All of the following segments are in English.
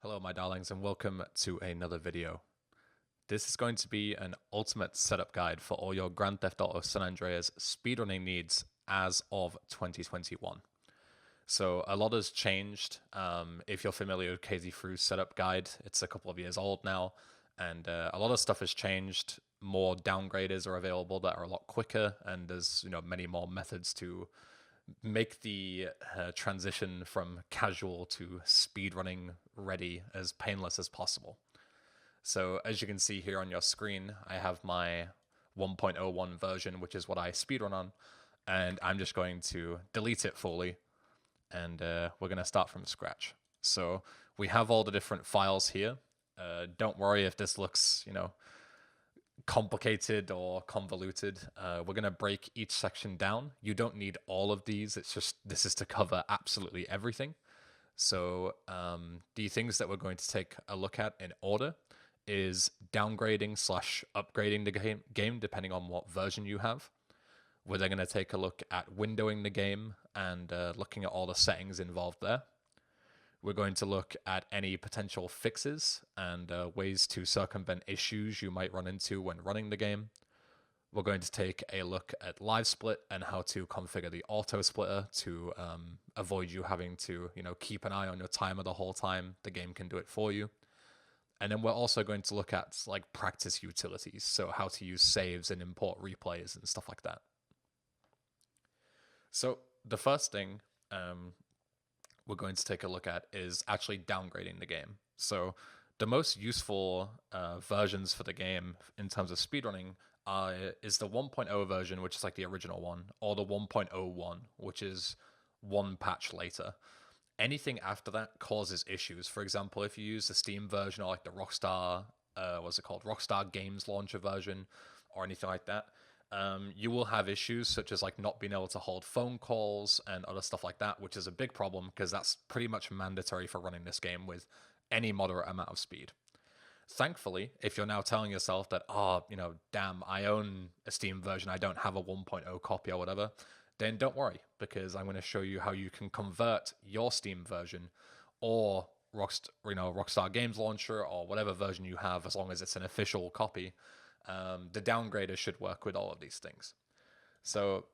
Hello my darlings and welcome to another video. This is going to be an ultimate setup guide for all your Grand Theft Auto San Andreas speedrunning needs as of 2021. So a lot has changed. If you're familiar with KZ Fru's setup guide, it's a couple of years old now, and a lot of stuff has changed. More downgraders are available that are a lot quicker, and there's many more methods to make the transition from casual to speedrunning ready as painless as possible. So as you can see here on your screen, I have my 1.01 version, which is what I speedrun on, and I'm just going to delete it fully, and we're going to start from scratch. So we have all the different files here. Don't worry if this looks, complicated or convoluted. We're going to break each section down. You don't need all of these. It's just, this is to cover absolutely everything. So the things that we're going to take a look at in order is downgrading / upgrading the game, depending on what version you have. We're then going to take a look at windowing the game and looking at all the settings involved there. We're going to look at any potential fixes and ways to circumvent issues you might run into when running the game. We're going to take a look at Livesplit and how to configure the auto splitter to avoid you having to, keep an eye on your timer the whole time. The game can do it for you. And then we're also going to look at like practice utilities, so how to use saves and import replays and stuff like that. So the first thing we're going to take a look at is actually downgrading the game. So the most useful versions for the game in terms of speedrunning is the 1.0 version, which is like the original one, or the 1.01, which is one patch later. Anything after that causes issues. For example, if you use the Steam version or like the Rockstar, what's it called, Rockstar Games Launcher version, or anything like that, you will have issues such as like not being able to hold phone calls and other stuff like that, which is a big problem because that's pretty much mandatory for running this game with any moderate amount of speed. Thankfully, if you're now telling yourself that, damn, I own a Steam version, I don't have a 1.0 copy or whatever, then don't worry, because I'm going to show you how you can convert your Steam version or Rockstar Games Launcher or whatever version you have, as long as it's an official copy. The downgrader should work with all of these things. So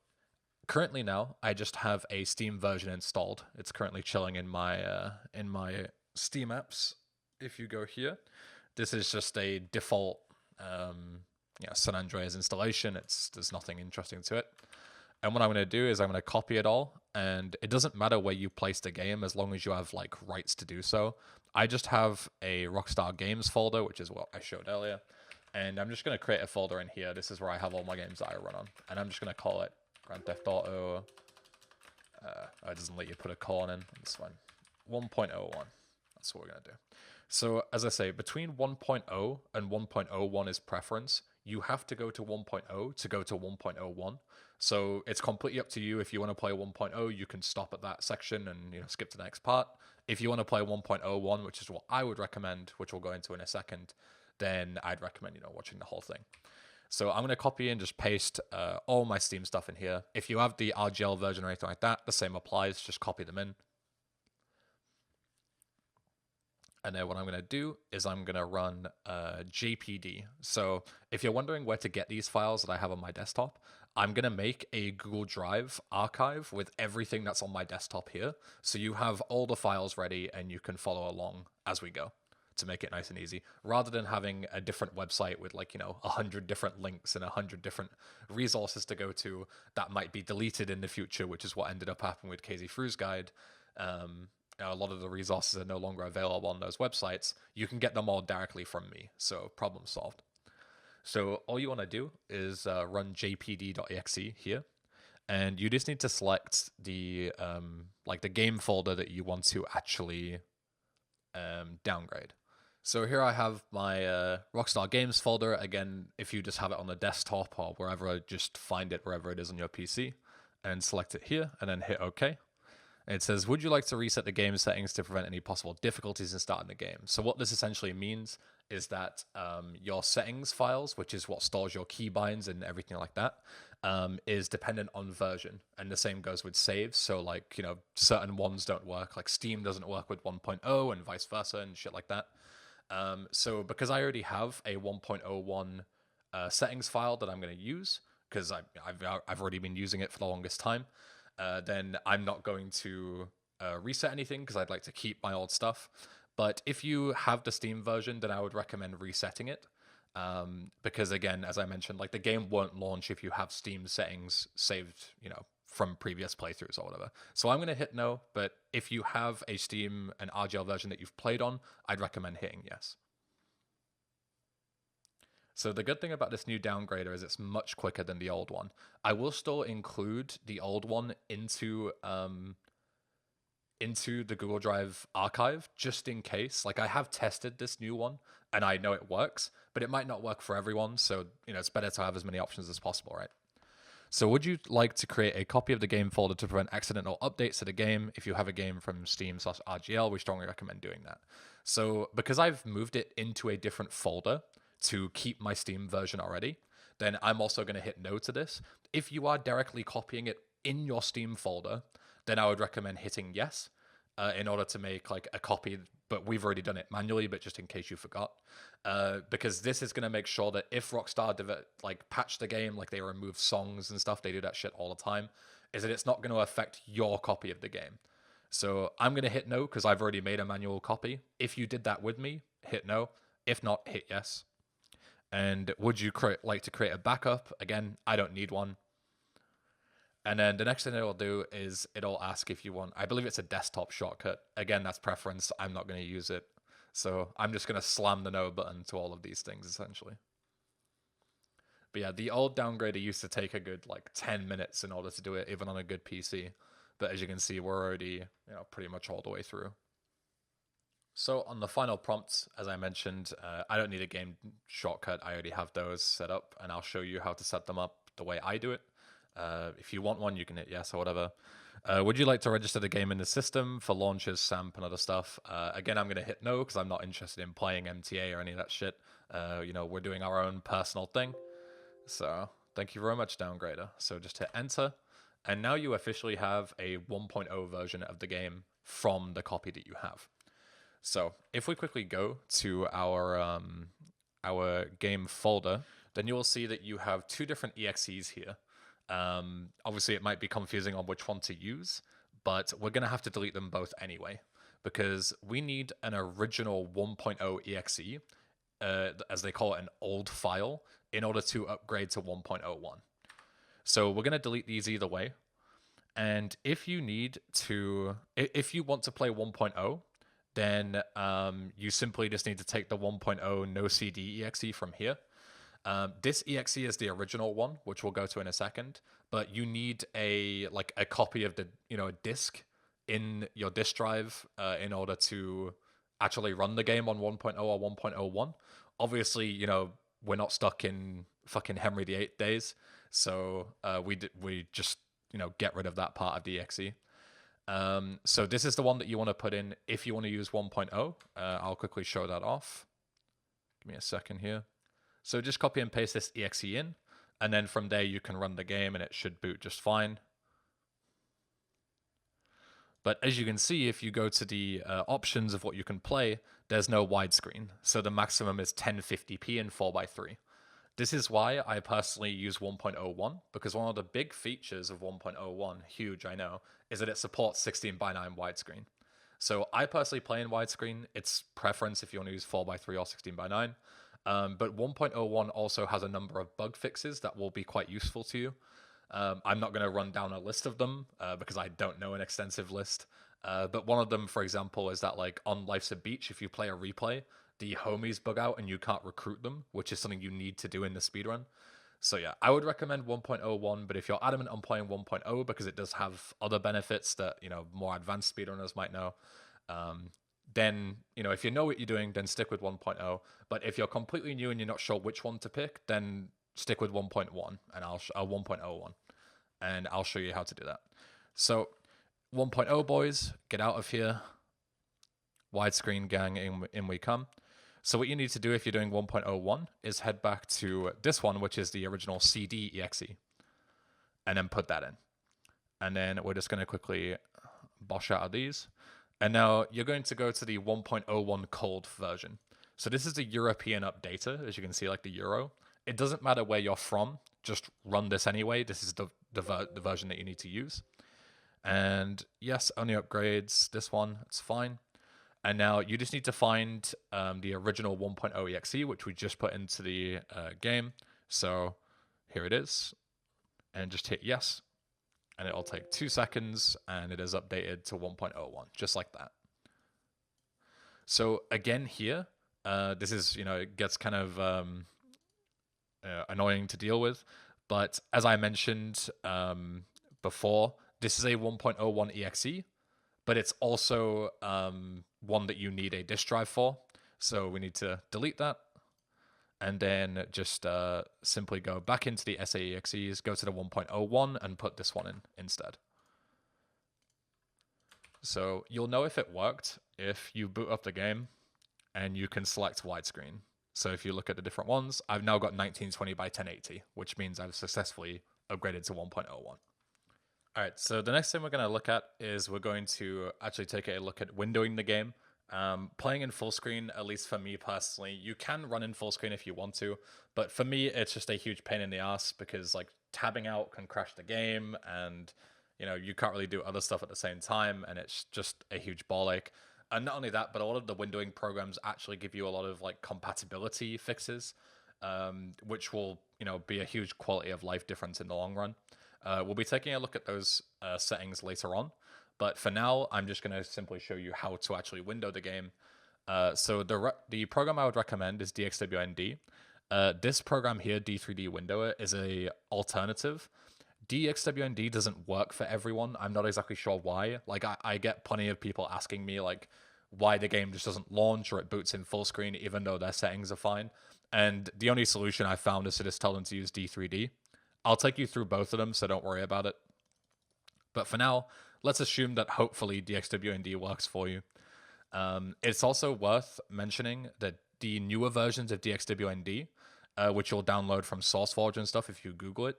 currently now, I just have a Steam version installed. It's currently chilling in my Steam apps. If you go here, this is just a default San Andreas installation. There's nothing interesting to it. And what I'm going to do is I'm going to copy it all, and it doesn't matter where you place the game as long as you have like rights to do so. I just have a Rockstar Games folder, which is what I showed earlier. And I'm just going to create a folder in here. This is where I have all my games that I run on. And I'm just going to call it Grand Theft Auto. It doesn't let you put a colon in. That's fine. 1.01. That's what we're going to do. So as I say, between 1.0 and 1.01 is preference. You have to go to 1.0 to go to 1.01. So it's completely up to you. If you want to play 1.0, you can stop at that section and skip to the next part. If you want to play 1.01, which is what I would recommend, which we'll go into in a second, then I'd recommend, watching the whole thing. So I'm going to copy and just paste all my Steam stuff in here. If you have the RGL version or anything like that, the same applies. Just copy them in. And then what I'm going to do is I'm going to run JPD. So if you're wondering where to get these files that I have on my desktop, I'm going to make a Google Drive archive with everything that's on my desktop here. So you have all the files ready and you can follow along as we go, to make it nice and easy, rather than having a different website with 100 different links and 100 different resources to go to that might be deleted in the future, which is what ended up happening with KZ Fru's guide. A lot of the resources are no longer available on those websites. You can get them all directly from me, so problem solved. So all you want to do is run jpd.exe here, and you just need to select the the game folder that you want to actually downgrade. So here I have my Rockstar Games folder. Again, if you just have it on the desktop or wherever, just find it wherever it is on your PC and select it here and then hit OK. And it says, would you like to reset the game settings to prevent any possible difficulties in starting the game? So what this essentially means is that your settings files, which is what stores your keybinds and everything like that, is dependent on version, and the same goes with saves. So like, you know, certain ones don't work, like Steam doesn't work with 1.0 and vice versa and shit like that. So because I already have a 1.01 settings file that I'm going to use, because I've already been using it for the longest time, then I'm not going to reset anything because I'd like to keep my old stuff. But if you have the Steam version, then I would recommend resetting it. Because again, as I mentioned, like the game won't launch if you have Steam settings saved, you know, from previous playthroughs or whatever. So I'm going to hit no, but if you have a Steam and RGL version that you've played on, I'd recommend hitting yes. So the good thing about this new downgrader is it's much quicker than the old one. I will still include the old one into the Google Drive archive just in case. Like I have tested this new one and I know it works, but it might not work for everyone. So, you know, it's better to have as many options as possible, right? So would you like to create a copy of the game folder to prevent accidental updates to the game? If you have a game from Steam/RGL, we strongly recommend doing that. So because I've moved it into a different folder to keep my Steam version already, then I'm also going to hit no to this. If you are directly copying it in your Steam folder, then I would recommend hitting yes in order to make like a copy, but we've already done it manually, but just in case you forgot. Because this is going to make sure that if Rockstar like patch the game, like they remove songs and stuff, they do that shit all the time, is that it's not going to affect your copy of the game. So I'm going to hit no because I've already made a manual copy. If you did that with me, hit no. If not, hit yes. And would you like to create a backup? Again, I don't need one. And then the next thing it'll do is it'll ask if you want, I believe it's a desktop shortcut. Again, that's preference. I'm not going to use it. So I'm just going to slam the no button to all of these things, essentially. But yeah, the old downgrader used to take a good like 10 minutes in order to do it, even on a good PC. But as you can see, we're already, you know, pretty much all the way through. So on the final prompts, as I mentioned, I don't need a game shortcut. I already have those set up, and I'll show you how to set them up the way I do it. If you want one, you can hit yes or whatever. Would you like to register the game in the system for launches, SAMP, and other stuff? Again, I'm going to hit no because I'm not interested in playing MTA or any of that shit. You know, we're doing our own personal thing. So thank you very much, Downgrader. So just hit enter. And now you officially have a 1.0 version of the game from the copy that you have. So if we quickly go to our game folder, then you will see that you have two different EXEs here. Obviously, it might be confusing on which one to use, but we're going to have to delete them both anyway, because we need an original 1.0 EXE, as they call it, an old file, in order to upgrade to 1.01. So we're going to delete these either way. And if you want to play 1.0, then you simply just need to take the 1.0 no CD EXE from here. This EXE is the original one, which we'll go to in a second, but you need a copy of the, you know, a disk in your disk drive in order to actually run the game on 1.0 or 1.01. Obviously, you know, we're not stuck in fucking Henry VIII days, so we just, you know, get rid of that part of the EXE. So this is the one that you want to put in if you want to use 1.0. I'll quickly show that off. Give me a second here. So just copy and paste this EXE in, and then from there you can run the game and it should boot just fine. But as you can see, if you go to the options of what you can play, there's no widescreen. So the maximum is 1080p in 4:3. This is why I personally use 1.01, because one of the big features of 1.01, huge I know, is that it supports 16:9 widescreen. So I personally play in widescreen. It's preference if you want to use 4:3 or 16:9. But 1.01 also has a number of bug fixes that will be quite useful to you. I'm not going to run down a list of them because I don't know an extensive list. But one of them, for example, is that like on Life's a Beach, if you play a replay, the homies bug out and you can't recruit them, which is something you need to do in the speedrun. So yeah, I would recommend 1.01, but if you're adamant on playing 1.0 because it does have other benefits that, you know, more advanced speedrunners might know, then, you know, if you know what you're doing, then stick with 1.0. But if you're completely new and you're not sure which one to pick, then stick with 1.1 and 1.01, and I'll show you how to do that. So 1.0 boys, get out of here. Widescreen gang, in we come. So what you need to do if you're doing 1.01 is head back to this one, which is the original CD EXE. and then put that in. And then we're just going to quickly bosh out of these. And now you're going to go to the 1.01 cold version. So this is the European updater, as you can see, like the Euro. It doesn't matter where you're from, just run this anyway. This is the version that you need to use. And yes, only upgrades this one, it's fine. And now you just need to find the original 1.0 exe, which we just put into the game. So here it is. And just hit yes. And it'll take 2 seconds, and it is updated to 1.01, just like that. So again here, this is, it gets kind of annoying to deal with. But as I mentioned before, this is a 1.01 exe, but it's also one that you need a disk drive for. So we need to delete that. And then just simply go back into the SAEXEs, go to the 1.01 and put this one in instead. So you'll know if it worked if you boot up the game and you can select widescreen. So if you look at the different ones, I've now got 1920 by 1080, which means I've successfully upgraded to 1.01. All right, so the next thing we're going to look at is we're going to actually take a look at windowing the game. Playing in full screen, at least for me personally, you can run in full screen if you want to, but for me, it's just a huge pain in the ass because like tabbing out can crash the game, and you can't really do other stuff at the same time, and it's just a huge ball ache. And not only that, but a lot of the windowing programs actually give you a lot of like compatibility fixes, which will be a huge quality of life difference in the long run. We'll be taking a look at those settings later on. But for now, I'm just going to simply show you how to actually window the game. So the program I would recommend is DXWND. This program here, D3D Windower, is a alternative. DXWND doesn't work for everyone. I'm not exactly sure why. Like I get plenty of people asking me like why the game just doesn't launch or it boots in full screen even though their settings are fine. And the only solution I found is to just tell them to use D3D. I'll take you through both of them, so don't worry about it. But for now, let's assume that hopefully DXWND works for you. It's also worth mentioning that the newer versions of DXWND, which you'll download from SourceForge and stuff if you Google it,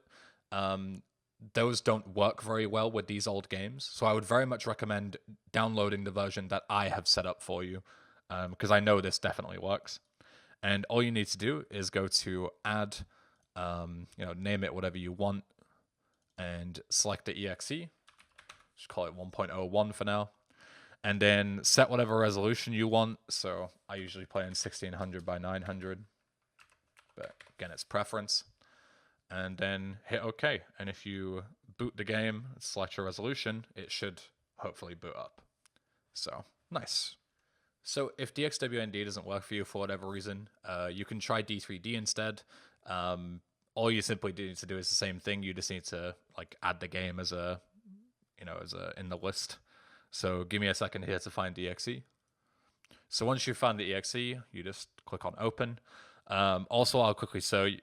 those don't work very well with these old games. So I would very much recommend downloading the version that I have set up for you, because I know this definitely works. And all you need to do is go to add, name it whatever you want, and select the exe. Just call it 1.01 for now. And then set whatever resolution you want. So I usually play in 1600 by 900. But again, it's preference. And then hit OK. And if you boot the game, select your resolution, it should hopefully boot up. So nice. So if DXWND doesn't work for you for whatever reason, you can try D3D instead. All you simply need to do is the same thing. You just need to like add the game as a in the list. So give me a second here to find the exe. So once you've found the exe, you just click on open. Also, I'll quickly say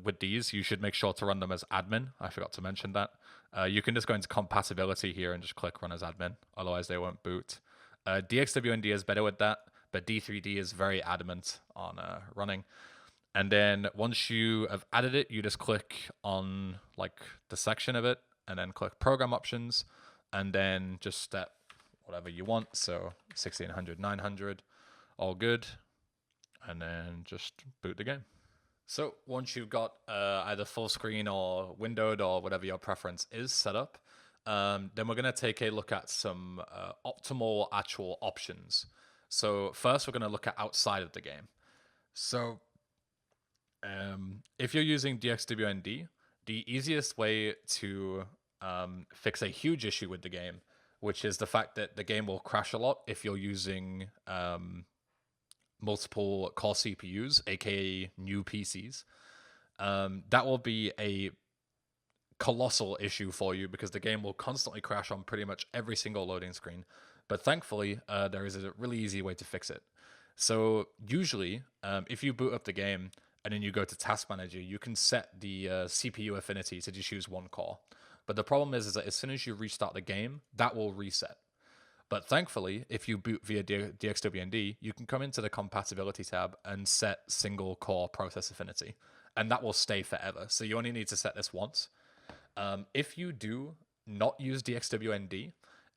with these, you should make sure to run them as admin. I forgot to mention that. You can just go into compatibility here and just click run as admin. Otherwise, they won't boot. DXWND is better with that, but D3D is very adamant on running. And then once you have added it, you just click on like the section of it, and then click program options, and then just set whatever you want. So 1600, 900, all good. And then just boot the game. So once you've got either full screen or windowed or whatever your preference is set up, then we're going to take a look at some optimal actual options. So first we're going to look at outside of the game. So if you're using DXWND, the easiest way to fix a huge issue with the game, which is the fact that the game will crash a lot if you're using multiple core CPUs, aka new PCs. That will be a colossal issue for you because the game will constantly crash on pretty much every single loading screen. But thankfully, there is a really easy way to fix it. So usually, if you boot up the game and then you go to Task Manager, you can set the CPU affinity to just use one core. But the problem is that as soon as you restart the game, that will reset. But thankfully, if you boot via DXWND, you can come into the compatibility tab and set single core process affinity, and that will stay forever. So you only need to set this once. If you do not use DXWND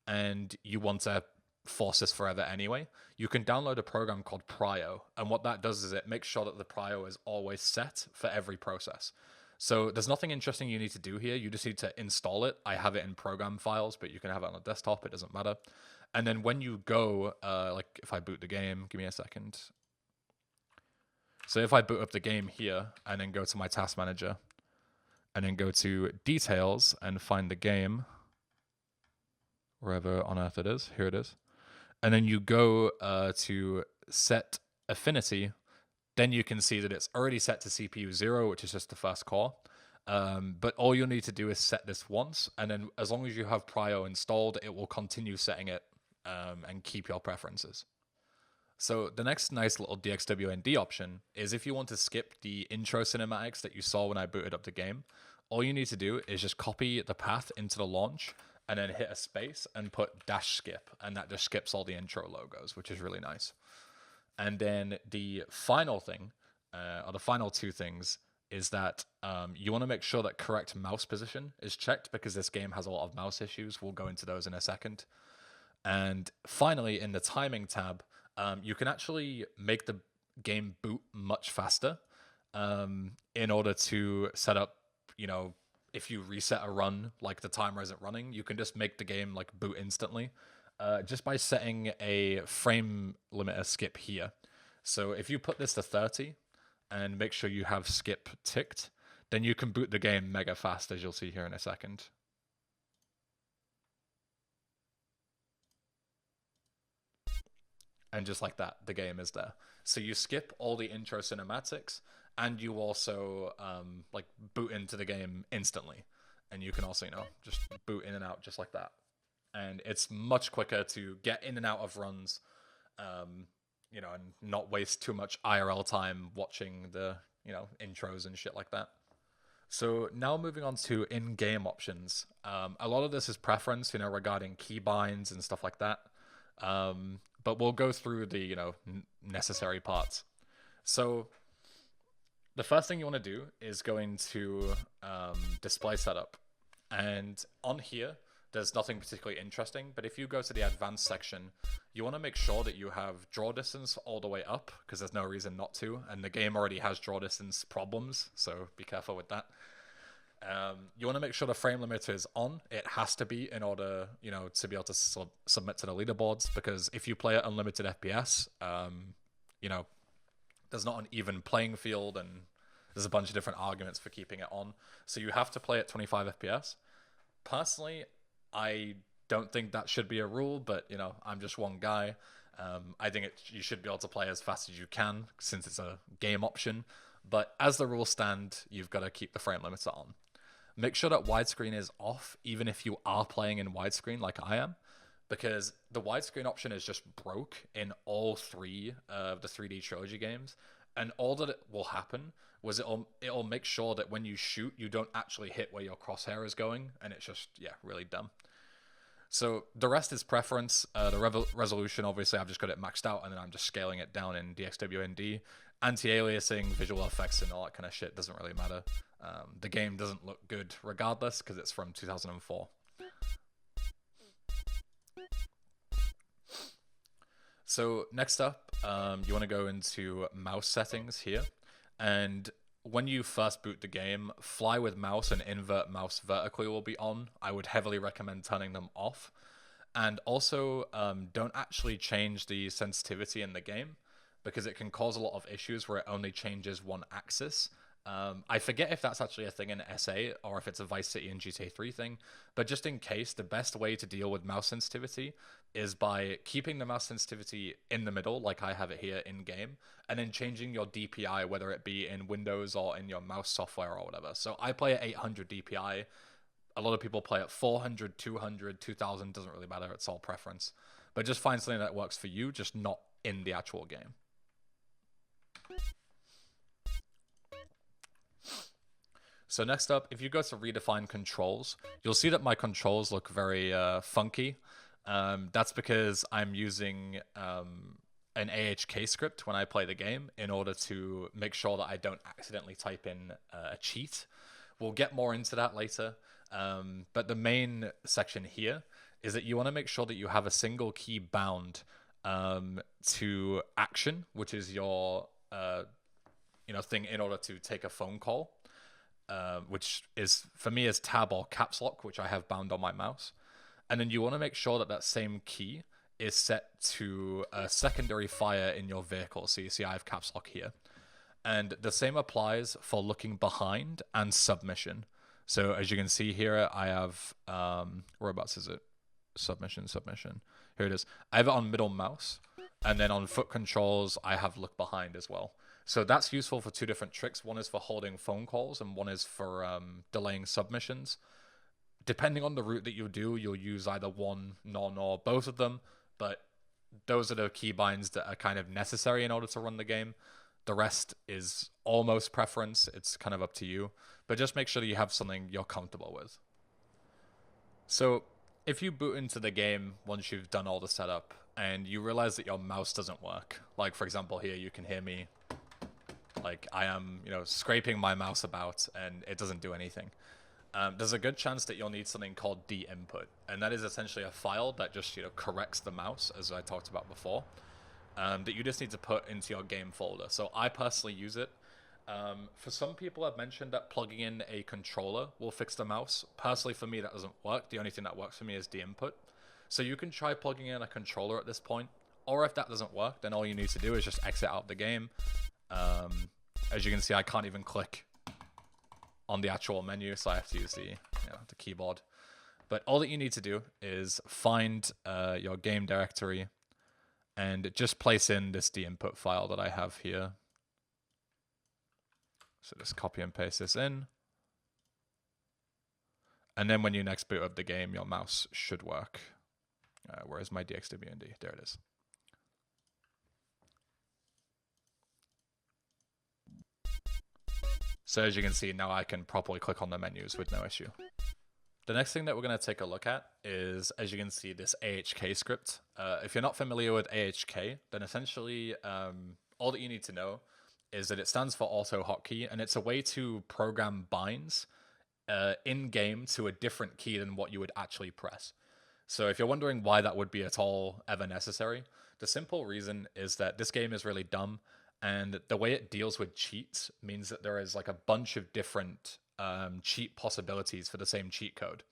and you want to force this forever anyway, you can download a program called Prio. And what that does is it makes sure that the Prio is always set for every process. So there's nothing interesting you need to do here. You just need to install it. I have it in program files, but you can have it on a desktop. It doesn't matter. And then when you go, like if I boot the game, give me a second. So if I boot up the game here and then go to my task manager and then go to details and find the game, wherever on earth it is, here it is. And then you go to set affinity, then you can see that it's already set to CPU 0, which is just the first core. But all you'll need to do is set this once, and then as long as you have Prio installed, it will continue setting it and keep your preferences. So the next nice little DXWND option is if you want to skip the intro cinematics that you saw when I booted up the game, all you need to do is just copy the path into the launch and then hit a space and put -skip, and that just skips all the intro logos, which is really nice. And then the final thing, or the final two things, is that you want to make sure that correct mouse position is checked, because this game has a lot of mouse issues. We'll go into those in a second. And finally, in the timing tab, you can actually make the game boot much faster in order to set up, if you reset a run, like the timer isn't running, you can just make the game like boot instantly just by setting a frame limiter skip here. So if you put this to 30 and make sure you have skip ticked, then you can boot the game mega fast, as you'll see here in a second. And just like that, the game is there. So you skip all the intro cinematics, and you also like boot into the game instantly. And you can also, just boot in and out just like that. And it's much quicker to get in and out of runs, and not waste too much IRL time watching the, intros and shit like that. So now moving on to in-game options. A lot of this is preference, regarding keybinds and stuff like that. But we'll go through the, necessary parts. So the first thing you want to do is go into display setup. And on here, there's nothing particularly interesting, but if you go to the advanced section, you want to make sure that you have draw distance all the way up, because there's no reason not to, and the game already has draw distance problems, so be careful with that. You want to make sure the frame limiter is on. It has to be in order, to be able to submit to the leaderboards, because if you play at unlimited FPS, there's not an even playing field, and there's a bunch of different arguments for keeping it on. So you have to play at 25 FPS. Personally, I don't think that should be a rule, but, I'm just one guy. I think you should be able to play as fast as you can, since it's a game option. But as the rules stand, you've got to keep the frame limiter on. Make sure that widescreen is off, even if you are playing in widescreen like I am, because the widescreen option is just broke in all three of the 3D Trilogy games. And all that will happen was it'll make sure that when you shoot, you don't actually hit where your crosshair is going, and it's just, really dumb. So the rest is preference. The resolution, obviously, I've just got it maxed out, and then I'm just scaling it down in DXWND. Anti-aliasing, visual effects, and all that kind of shit doesn't really matter. The game doesn't look good regardless, because it's from 2004. So next up, you want to go into mouse settings here. And when you first boot the game, fly with mouse and invert mouse vertically will be on. I would heavily recommend turning them off. And also, don't actually change the sensitivity in the game, because it can cause a lot of issues where it only changes one axis. I forget if that's actually a thing in SA or if it's a Vice City and GTA 3 thing, but just in case, the best way to deal with mouse sensitivity is by keeping the mouse sensitivity in the middle, like I have it here in game, and then changing your DPI, whether it be in Windows or in your mouse software or whatever. So I play at 800 DPI. A lot of people play at 400, 200, 2000, doesn't really matter, it's all preference. But just find something that works for you, just not in the actual game. So next up, if you go to redefine controls, you'll see that my controls look very funky. That's because I'm using an AHK script when I play the game in order to make sure that I don't accidentally type in a cheat. We'll get more into that later. But the main section here is that you want to make sure that you have a single key bound to action, which is your thing in order to take a phone call, which is for me is tab or caps lock, which I have bound on my mouse. And then you want to make sure that that same key is set to a secondary fire in your vehicle. So you see I have caps lock here. And the same applies for looking behind and submission. So as you can see here, I have, whereabouts is it? Submission. Here it is. I have it on middle mouse. And then on foot controls, I have look behind as well. So that's useful for two different tricks. One is for holding phone calls and one is for delaying submissions. Depending on the route that you do, you'll use either one, none, or both of them. But those are the keybinds that are kind of necessary in order to run the game. The rest is almost preference. It's kind of up to you. But just make sure that you have something you're comfortable with. So if you boot into the game once you've done all the setup and you realize that your mouse doesn't work, like for example here you can hear me, like I am, scraping my mouse about and it doesn't do anything. There's a good chance that you'll need something called de-input, and that is essentially a file that just corrects the mouse, as I talked about before, that you just need to put into your game folder. So I personally use it. For some people, I've mentioned that plugging in a controller will fix the mouse. Personally, for me, that doesn't work. The only thing that works for me is de-input. So you can try plugging in a controller at this point, or if that doesn't work, then all you need to do is just exit out of the game. As you can see, I can't even click on the actual menu, so I have to use the keyboard. But all that you need to do is find your game directory and just place in this de-input file that I have here. So just copy and paste this in. And then when you next boot up the game, your mouse should work. Where is my DXWMD? There it is. So as you can see, now I can properly click on the menus with no issue. The next thing that we're going to take a look at is, as you can see, this AHK script. If you're not familiar with AHK, then essentially all that you need to know is that it stands for auto hotkey, and it's a way to program binds in-game to a different key than what you would actually press. So if you're wondering why that would be at all ever necessary, the simple reason is that this game is really dumb, and the way it deals with cheats means that there is like a bunch of different cheat possibilities for the same cheat code.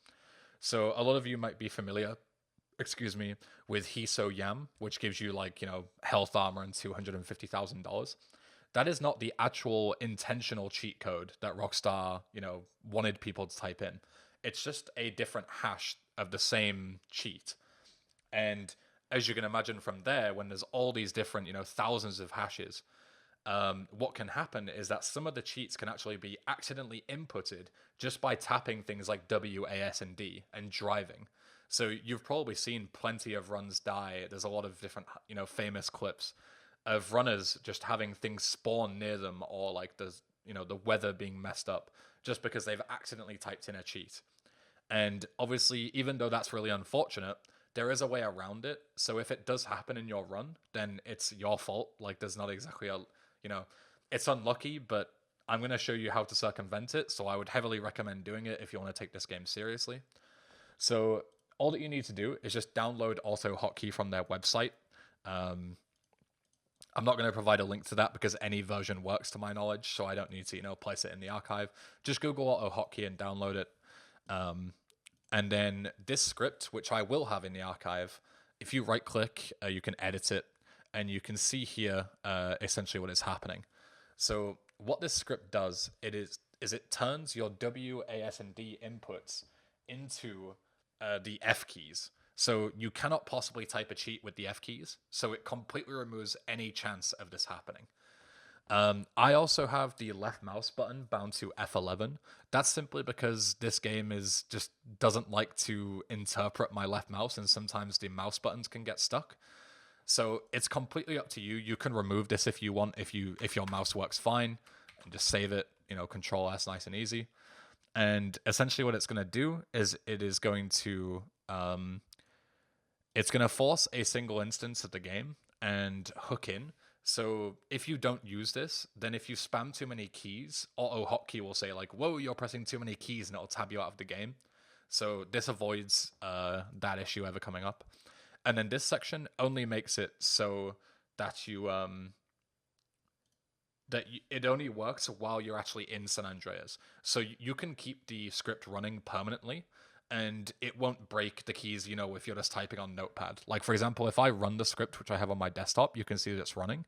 So a lot of you might be familiar, with Hiso Yam, which gives you health armor and $250,000. That is not the actual intentional cheat code that Rockstar, wanted people to type in. It's just a different hash of the same cheat. And as you can imagine from there, when there's all these different, thousands of hashes, what can happen is that some of the cheats can actually be accidentally inputted just by tapping things like W, A, S, and D and driving. So you've probably seen plenty of runs die. There's a lot of different, famous clips of runners just having things spawn near them, or the weather being messed up just because they've accidentally typed in a cheat. And obviously, even though that's really unfortunate, there is a way around it. So if it does happen in your run, then it's your fault. There's not exactly it's unlucky, but I'm going to show you how to circumvent it. So I would heavily recommend doing it if you want to take this game seriously. So all that you need to do is just download Auto Hotkey from their website. I'm not going to provide a link to that because any version works to my knowledge, so I don't need to, place it in the archive. Just Google Auto Hotkey and download it. And then this script, which I will have in the archive, if you right click, you can edit it, and you can see here essentially what is happening. So what this script does, is it turns your W, A, S, and D inputs into the F keys. So you cannot possibly type a cheat with the F keys, so it completely removes any chance of this happening. I also have the left mouse button bound to F11. That's simply because this game just doesn't like to interpret my left mouse, and sometimes the mouse buttons can get stuck. So it's completely up to you. You can remove this if you want, if your mouse works fine, and just save it, Control S, nice and easy. And essentially what it's going to do is it is going to force a single instance of the game and hook in. So if you don't use this, then if you spam too many keys, Auto Hotkey will say whoa, you're pressing too many keys, and it'll tab you out of the game. So this avoids that issue ever coming up. And then this section only makes it so that it only works while you're actually in San Andreas. So you can keep the script running permanently, and it won't break the keys, if you're just typing on Notepad. Like, for example, if I run the script, which I have on my desktop, you can see that it's running.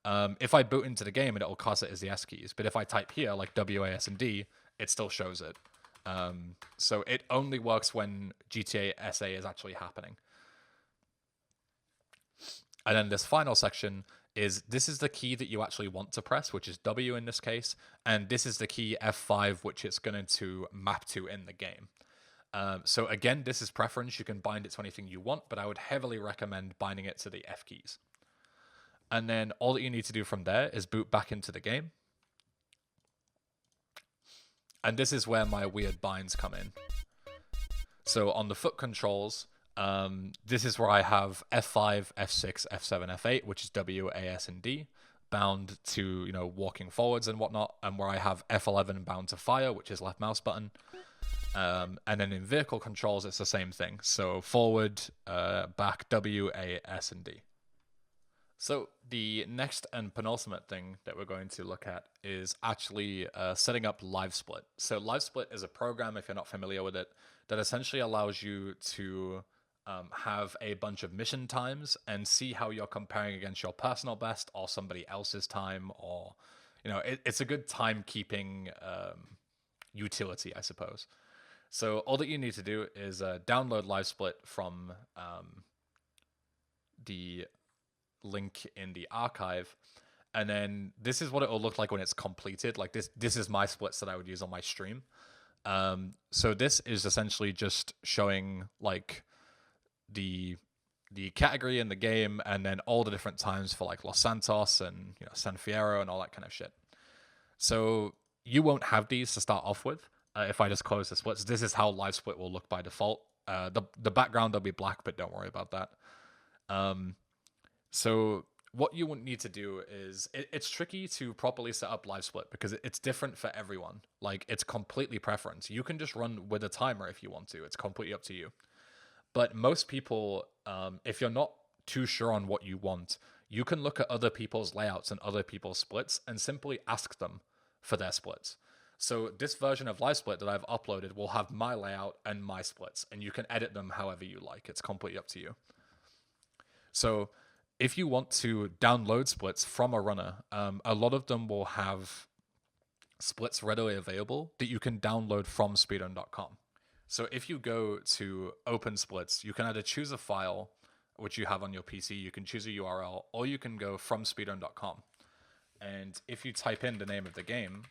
If I boot into the game, it'll cast it as the S keys. But if I type here, like W, A, S, and D, it still shows it. So it only works when GTA SA is actually happening. And then this final section this is the key that you actually want to press, which is W in this case, and this is the key F5, which it's going to map to in the game. So again, this is preference. You can bind it to anything you want, but I would heavily recommend binding it to the F keys. And then all that you need to do from there is boot back into the game. And this is where my weird binds come in. So on the foot controls, this is where I have F5, F6, F7, F8, which is W, A, S, and D, bound to, walking forwards and whatnot, and where I have F11 bound to fire, which is left mouse button. And then in vehicle controls, it's the same thing. So forward, back, W, A, S, and D. So the next and penultimate thing that we're going to look at is actually setting up Livesplit. So Livesplit is a program, if you're not familiar with it, that essentially allows you to have a bunch of mission times and see how you're comparing against your personal best or somebody else's time, or it's a good timekeeping utility, I suppose. So all that you need to do is download Livesplit from the link in the archive, and then this is what it will look like when it's completed. Like this is my splits that I would use on my stream. So this is essentially just showing like the category in the game, and then all the different times for like Los Santos and San Fierro and all that kind of shit. So you won't have these to start off with. If I just close the splits, this is how Livesplit will look by default. The background will be black, but don't worry about that. So what you would need to do is, it's tricky to properly set up Livesplit because it's different for everyone. Like, it's completely preference. You can just run with a timer if you want to. It's completely up to you. But most people, if you're not too sure on what you want, you can look at other people's layouts and other people's splits and simply ask them for their splits. So this version of Livesplit that I've uploaded will have my layout and my splits, and you can edit them however you like. It's completely up to you. So if you want to download splits from a runner, a lot of them will have splits readily available that you can download from speedrun.com. So if you go to open splits, you can either choose a file, which you have on your PC, you can choose a URL, or you can go from speedrun.com. And if you type in the name of the game,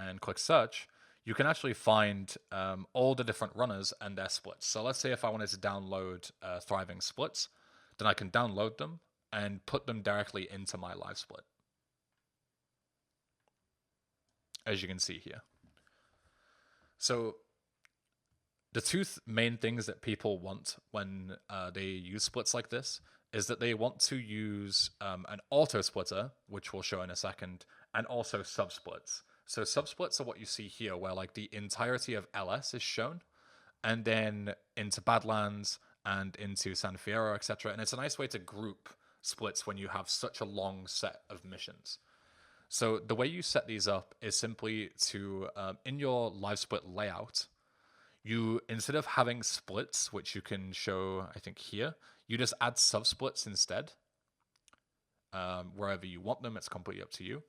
and click search, you can actually find all the different runners and their splits. So let's say if I wanted to download Thriving Splits, then I can download them and put them directly into my Livesplit, as you can see here. So the two main things that people want when they use splits like this is that they want to use an auto splitter, which we'll show in a second, and also subsplits. So subsplits are what you see here, where like the entirety of LS is shown, and then into Badlands and into San Fierro, etc. And it's a nice way to group splits when you have such a long set of missions. So the way you set these up is simply to, in your Livesplit layout, you, instead of having splits, which you can show, I think here, you just add subsplits instead. Wherever you want them, it's completely up to you.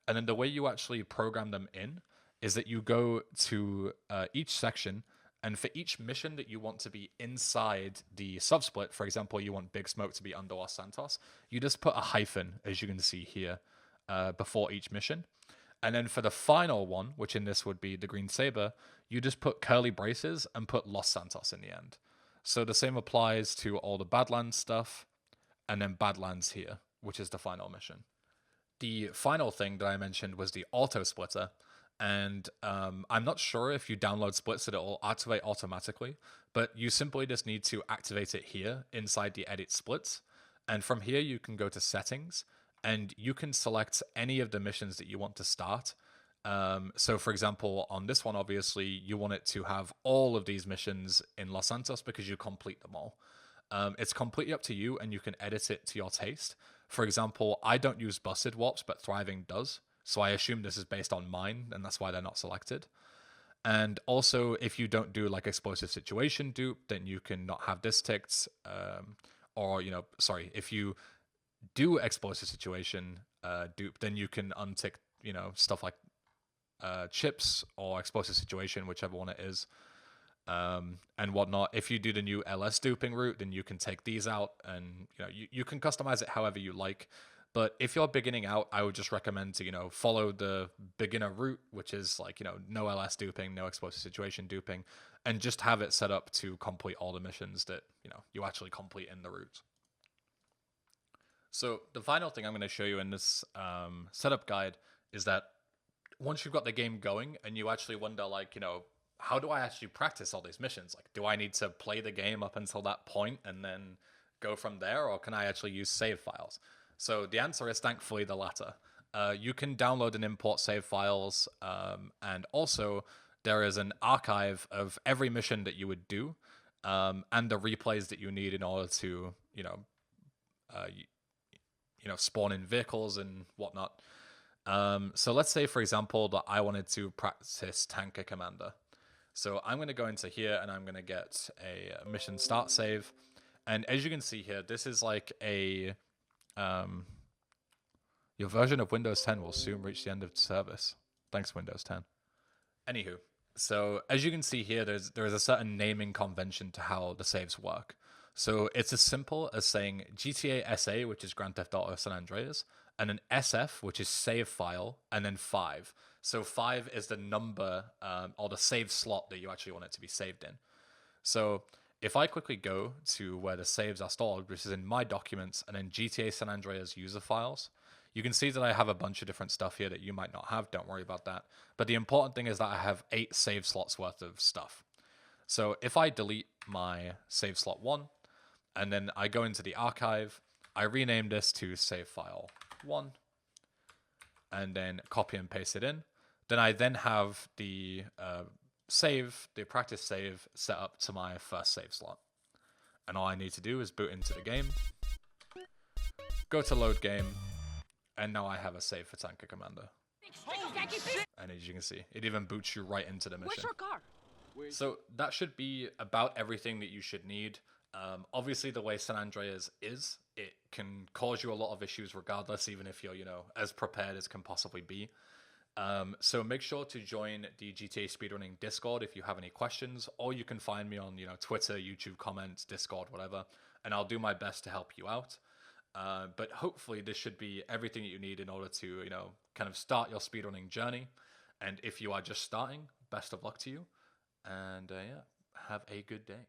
And then the way you actually program them in is that you go to each section, and for each mission that you want to be inside the subsplit, for example, you want Big Smoke to be under Los Santos, you just put a hyphen, as you can see here, before each mission. And then for the final one, which in this would be the Green Saber, you just put curly braces and put Los Santos in the end. So the same applies to all the Badlands stuff, and then Badlands here, which is the final mission. The final thing that I mentioned was the auto splitter, and I'm not sure if you download splits that it will activate automatically, but you simply just need to activate it here inside the edit splits, and from here you can go to settings, and you can select any of the missions that you want to start. So for example, on this one, obviously you want it to have all of these missions in Los Santos because you complete them all. It's completely up to you, and you can edit it to your taste. For example, I don't use busted warps, but Thriving does. So I assume this is based on mine, and that's why they're not selected. And also, if you don't do like explosive situation dupe, then you can not have this ticked. Or, sorry, if you do explosive situation dupe, then you can untick, stuff like chips or explosive situation, whichever one it is, and whatnot. If you do the new LS duping route, then you can take these out, and you can customize it however you like. But if you're beginning out, I would just recommend to follow the beginner route, which is like no LS duping, no explosive situation duping, and just have it set up to complete all the missions that you actually complete in the route. So the final thing I'm going to show you in this setup guide is that once you've got the game going and you actually wonder, like, how do I actually practice all these missions? Like, do I need to play the game up until that point and then go from there, or can I actually use save files? So the answer is thankfully the latter. You can download and import save files, and also there is an archive of every mission that you would do, and the replays that you need in order to, spawn in vehicles and whatnot. So let's say, for example, that I wanted to practice Tanker Commander. So I'm going to go into here and I'm going to get a mission start save. And as you can see here, this is like a... your version of Windows 10 will soon reach the end of service. Thanks, Windows 10. Anywho, so as you can see here, there is a certain naming convention to how the saves work. So it's as simple as saying GTA SA, which is Grand Theft Auto San Andreas, and an SF, which is save file, and then 5. So 5 is the number or the save slot that you actually want it to be saved in. So if I quickly go to where the saves are stored, which is in my documents, and then GTA San Andreas user files, you can see that I have a bunch of different stuff here that you might not have. Don't worry about that. But the important thing is that I have 8 save slots worth of stuff. So if I delete my save slot 1, and then I go into the archive, I rename this to save file 1, and then copy and paste it in. Then I have the the practice save set up to my first save slot. And all I need to do is boot into the game, go to load game, and now I have a save for Tanker Commander. And as you can see, it even boots you right into the mission. Where's your car? So that should be about everything that you should need. Obviously, the way San Andreas is, it can cause you a lot of issues regardless, even if you're, as prepared as can possibly be. So make sure to join the GTA Speedrunning Discord if you have any questions, or you can find me on, Twitter, YouTube comments, Discord, whatever, and I'll do my best to help you out. But hopefully this should be everything that you need in order to, kind of start your speedrunning journey. And if you are just starting, best of luck to you. And yeah, have a good day.